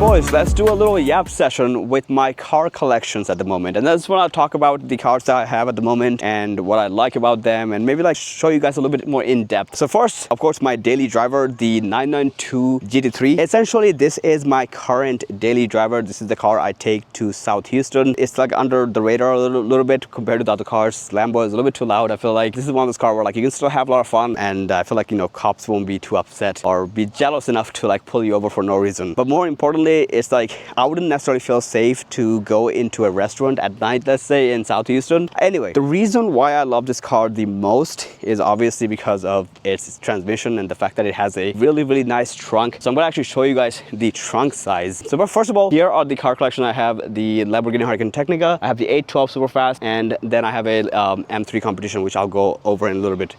boys, let's do a little yap session with my car collections at the moment. And that's when I'll talk about the cars that I have at the moment and what I like about them, and maybe like show you guys a little bit more in depth. So first, of course, my daily driver, the 992 GT3. Essentially, this is my current daily driver. This is the car I take to South Houston. It's like under the radar a little bit compared to the other cars. Lambo is a little bit too loud. I feel like this is one of those cars where like you can still have a lot of fun, and I feel like, you know, cops won't be too upset or be jealous enough to like pull you over for no reason. But more importantly, it's like I wouldn't necessarily feel safe to go into a restaurant at night, let's say, in South Houston. Anyway, the reason why I love this car the most is obviously because of its transmission and the fact that it has a really nice trunk. So I'm gonna actually show you guys the trunk size. So but first of all, here are the car collection. I have the Lamborghini Huracan Tecnica, I have the 812 Superfast, and then I have a M3 competition, which I'll go over in a little bit.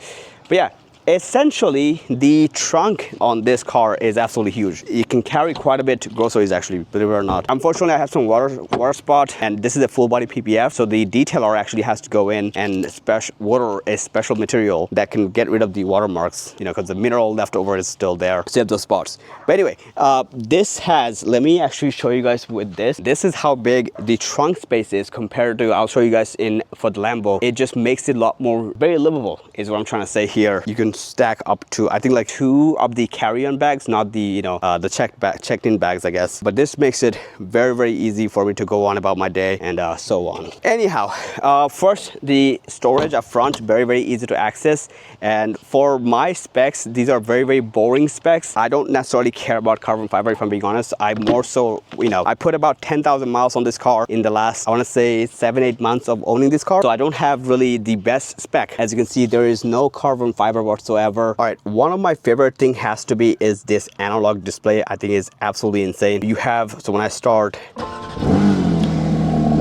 But yeah, essentially the trunk on this car is absolutely huge. It can carry quite a bit groceries, actually, believe it or not. Unfortunately, I have some water spot, and this is a full body PPF, so the detailer actually has to go in and water a special material that can get rid of the watermarks, you know, because the mineral left over is still there, save those spots. But anyway, this has, let me actually show you guys with this. This is how big the trunk space is compared to, I'll show you guys for the Lambo. It just makes it a lot more, very livable is what I'm trying to say here. You can stack up to, I think, like 2 of the carry-on bags, not the, you know, the checked-in bags, I guess. But this makes it very easy for me to go on about my day and so on. Anyhow, first, the storage up front, very easy to access. And for my specs, these are very boring specs. I don't necessarily care about carbon fiber, if I'm being honest. I more so, you know, I put about 10,000 miles on this car in the last, I want to say 7-8 months of owning this car. So I don't have really the best spec. As you can see, there is no carbon fiber whatsoever. All right, one of my favorite thing has to be is this analog display. I think is absolutely insane. You have, so when I start,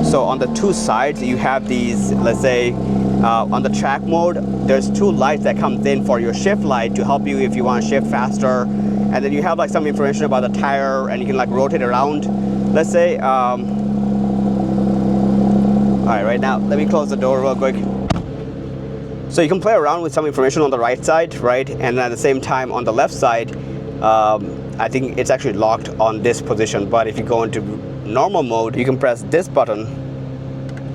so on the 2 sides you have these, let's say on the track mode, there's 2 lights that comes in for your shift light to help you if you want to shift faster. And then you have like some information about the tire, and you can like rotate around, let's say. All right, now let me close the door real quick. So you can play around with some information on the right side, right? And at the same time on the left side, I think it's actually locked on this position. But if you go into normal mode, you can press this button,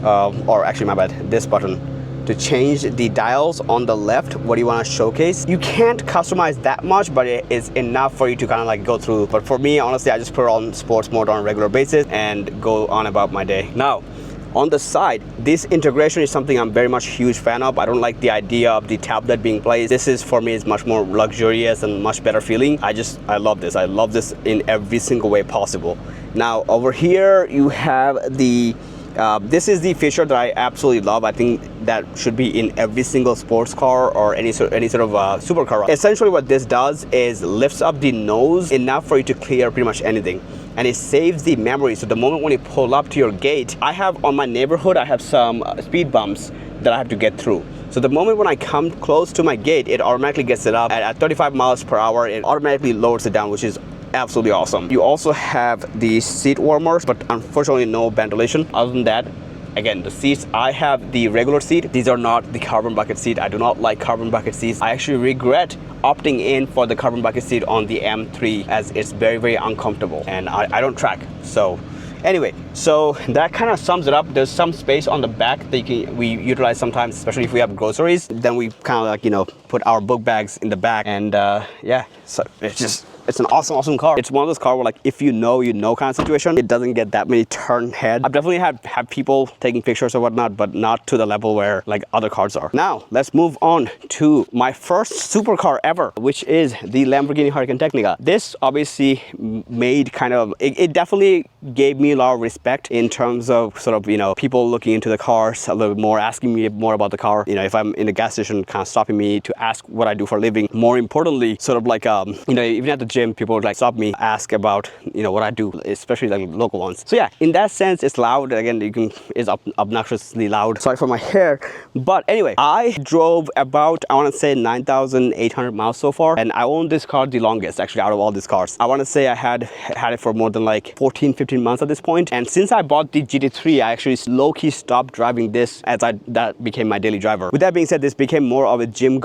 or actually my bad, this button, to change the dials on the left, what do you want to showcase. You can't customize that much, but it is enough for you to kind of like go through. But for me, honestly, I just put it on sports mode on a regular basis and go on about my day. Now, on the side, this integration is something I'm very much a huge fan of. I don't like the idea of the tablet being placed. This is, for me, is much more luxurious and much better feeling. I love this. I love this in every single way possible. Now, over here, you have the, this is the feature that I absolutely love. I think that should be in every single sports car or any sort of supercar. Essentially what this does is lifts up the nose enough for you to clear pretty much anything. And it saves the memory. So the moment when you pull up to your gate, I have on my neighborhood, I have some speed bumps that I have to get through. So the moment when I come close to my gate, it automatically gets it up at 35 miles per hour. It automatically lowers it down, which is absolutely awesome. You also have the seat warmers, but unfortunately no ventilation. Other than that, again, the seats, I have the regular seat. These are not the carbon bucket seat. I do not like carbon bucket seats. I actually regret opting in for the carbon bucket seat on the M3 as it's very uncomfortable, and I don't track. So anyway, so that kind of sums it up. There's some space on the back that we utilize sometimes, especially if we have groceries. Then we kind of like, you know, put our book bags in the back, and yeah, so it's an awesome car. It's one of those cars where like if you know kind of situation. It doesn't get that many turn head. I've definitely had people taking pictures or whatnot, but not to the level where like other cars are. Now let's move on to my first supercar ever, which is the Lamborghini Huracan Tecnica. This obviously made kind of, it definitely gave me a lot of respect in terms of sort of, you know, people looking into the cars a little bit more, asking me more about the car. You know, if I'm in a gas station, kind of stopping me to ask what I do for a living. More importantly, sort of like, you know, even at the gym, people would like stop me, ask about, you know, what I do, especially like local ones. So yeah, in that sense, it's loud. Again, it's obnoxiously loud. Sorry for my hair. But anyway, I drove about, I want to say 9,800 miles so far. And I owned this car the longest, actually, out of all these cars. I want to say I had it for more than like 14-15 months at this point. And since I bought the GT3, I actually low-key stopped driving this as that became my daily driver. With that being said, this became more of a gym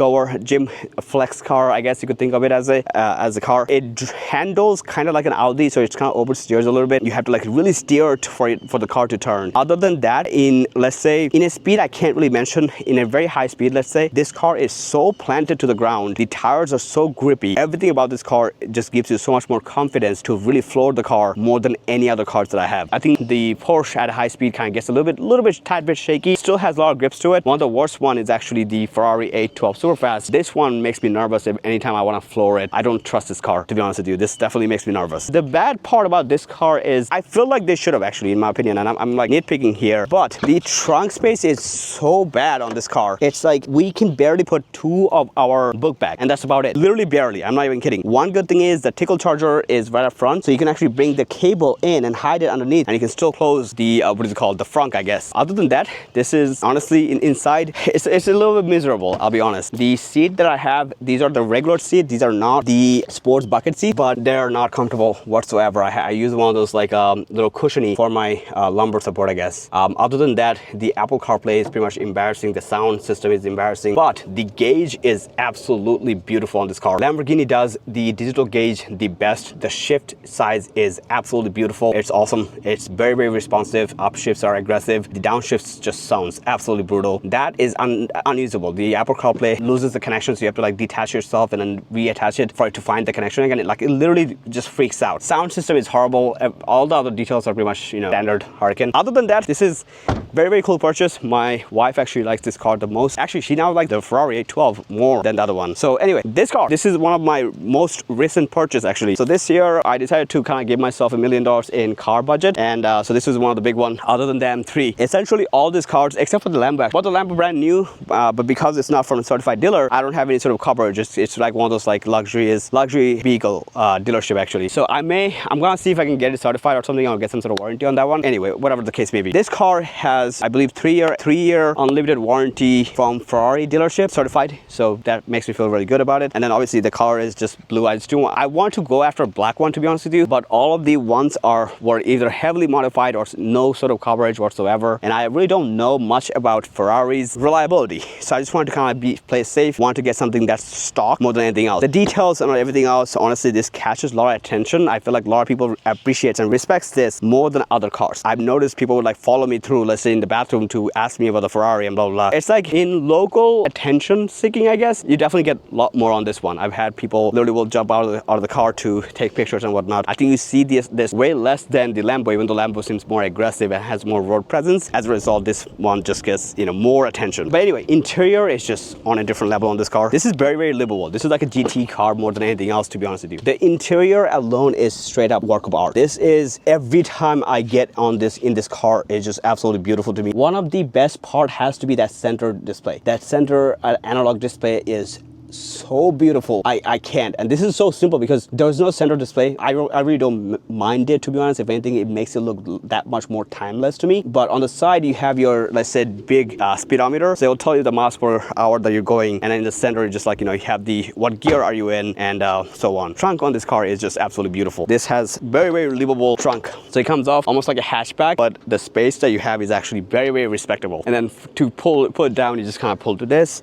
flex car, I guess you could think of it as a car. It It handles kind of like an Audi, so it's kind of oversteers a little bit. You have to like really steer for the car to turn. Other than that, let's say in a speed I can't really mention, in a very high speed, let's say, this car is so planted to the ground. The tires are so grippy. Everything about this car just gives you so much more confidence to really floor the car more than any other cars that I have. I think the Porsche at a high speed kind of gets a little bit tad bit shaky. Still has a lot of grips to it. One of the worst one is actually the Ferarri 812 Superfast. This one makes me nervous anytime I want to floor it. I don't trust this car, to be honest with you. This definitely makes me nervous. The bad part about this car is I feel like they should have actually, in my opinion, and I'm like nitpicking here, but the trunk space is so bad on this car. It's like we can barely put 2 of our book bag, and that's about it. Literally barely. I'm not even kidding. One good thing is the tickle charger is right up front, so you can actually bring the cable in and hide it underneath, and you can still close the what is it called, the front, I guess. Other than that, this is honestly inside it's a little bit miserable, I'll be honest. The seat that I have, these are the regular seat. These are not the sports bucket seat, but they're not comfortable whatsoever. I use one of those like little cushiony for my lumbar support, I guess. Other than that, the Apple CarPlay is pretty much embarrassing. The sound system is embarrassing, but the gauge is absolutely beautiful on this car. Lamborghini does the digital gauge the best. The shift size is absolutely beautiful. It's awesome. It's very, very responsive. Upshifts are aggressive. The downshifts just sounds absolutely brutal. That is unusable. The Apple CarPlay loses the connection, so you have to like detach yourself and then reattach it for it to find the connection again. It literally just freaks out. Sound system is horrible. All the other details are pretty much, you know, standard Huracan. Other than that, this is very, very cool purchase. My wife actually likes this car the most. Actually, she now likes the Ferrari 812 more than the other one. So anyway, this car, this is one of my most recent purchase actually. So this year I decided to kind of give myself $1 million in car budget, and so this is one of the big one. Other than the M3, essentially all these cars except for the Lambo. Bought the Lambo brand new, but because it's not from a certified dealer, I don't have any sort of coverage. It's like one of those like luxury vehicle dealership actually. So I'm gonna see if I can get it certified or something. I'll get some sort of warranty on that one. Anyway, whatever the case may be, this car has, I believe, 3-year unlimited warranty from Ferrari dealership certified. So that makes me feel really good about it. And then obviously the car is just blue. I want to go after a black one, to be honest with you, but all of the ones were either heavily modified or no sort of coverage whatsoever. And I really don't know much about Ferrari's reliability. So I just wanted to kind of play safe, want to get something that's stock more than anything else. The details and everything else, honestly, this catches a lot of attention. I feel like a lot of people appreciates and respects this more than other cars. I've noticed people would like follow me through, let's say in the bathroom, to ask me about the Ferrari and blah, blah, blah. It's like in local attention seeking, I guess, you definitely get a lot more on this one. I've had people literally will jump out of the car to take pictures and whatnot. I think you see this way less than the Lambo, even though Lambo seems more aggressive and has more road presence. As a result, this one just gets, you know, more attention. But anyway, interior is just on a different level on this car. This is very, very livable. This is like a GT car more than anything else, to be honest with you. The interior alone is straight up work of art. This is, every time I get on this in this car, it's just absolutely beautiful to me. One of the best part has to be that center display. That center analog display is so beautiful. I can't, and this is so simple because there's no center display. I really don't mind it, to be honest. If anything, it makes it look that much more timeless to me. But on the side you have your, let's say, big speedometer, so it'll tell you the miles per hour that you're going, and then in the center just like, you know, you have the what gear are you in, and so on. Trunk on this car is just absolutely beautiful. This has very, very livable trunk, so it comes off almost like a hatchback, but the space that you have is actually very, very respectable. And then to pull it down, you just kind of pull to this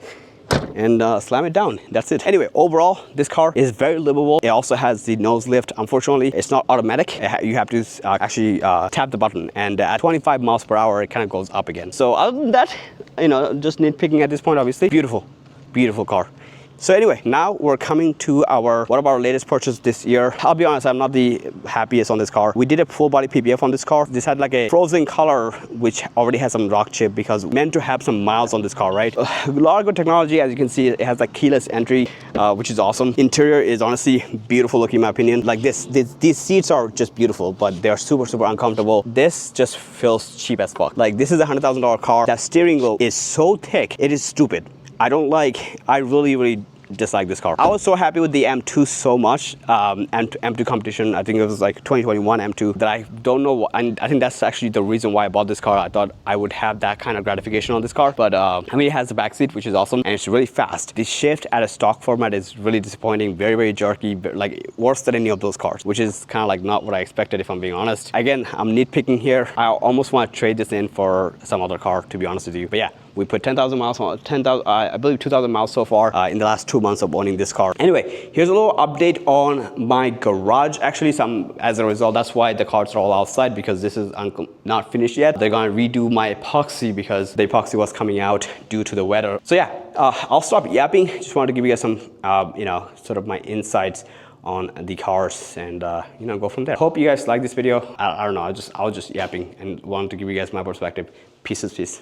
and slam it down. That's it. Anyway, overall, this car is very livable. It also has the nose lift. Unfortunately, it's not automatic. You have to actually tap the button, and at 25 miles per hour, it kind of goes up again. So other than that, you know, just nitpicking at this point, obviously. Beautiful, beautiful car. So anyway, now we're coming to one of our latest purchases this year. I'll be honest, I'm not the happiest on this car. We did a full body PPF on this car. This had like a frozen color, which already has some rock chip because meant to have some miles on this car, right? A lot of good technology. As you can see, it has like keyless entry, which is awesome. Interior is honestly beautiful looking, in my opinion. Like these seats are just beautiful, but they're super, super uncomfortable. This just feels cheap as fuck. Like this is a $100,000 car. That steering wheel is so thick, it is stupid. I really dislike this car. I was so happy with the M2 so much, M2 competition. I think it was like 2021 M2, that I don't know, and I think that's actually the reason why I bought this car. I thought I would have that kind of gratification on this car, but I mean, it has a back seat, which is awesome, and it's really fast. The shift at a stock format is really disappointing, very, very jerky, like worse than any of those cars, which is kind of like not what I expected, if I'm being honest. Again, I'm nitpicking here. I almost want to trade this in for some other car, to be honest with you, but yeah. We put 10,000 miles on 10,000. I believe 2,000 miles so far in the last 2 months of owning this car. Anyway, here's a little update on my garage. Actually, as a result, that's why the cars are all outside, because this is not finished yet. They're gonna redo my epoxy because the epoxy was coming out due to the weather. So yeah, I'll stop yapping. Just wanted to give you guys some, you know, sort of my insights on the cars, and you know, go from there. Hope you guys like this video. I don't know, I was just yapping and wanted to give you guys my perspective. Peace.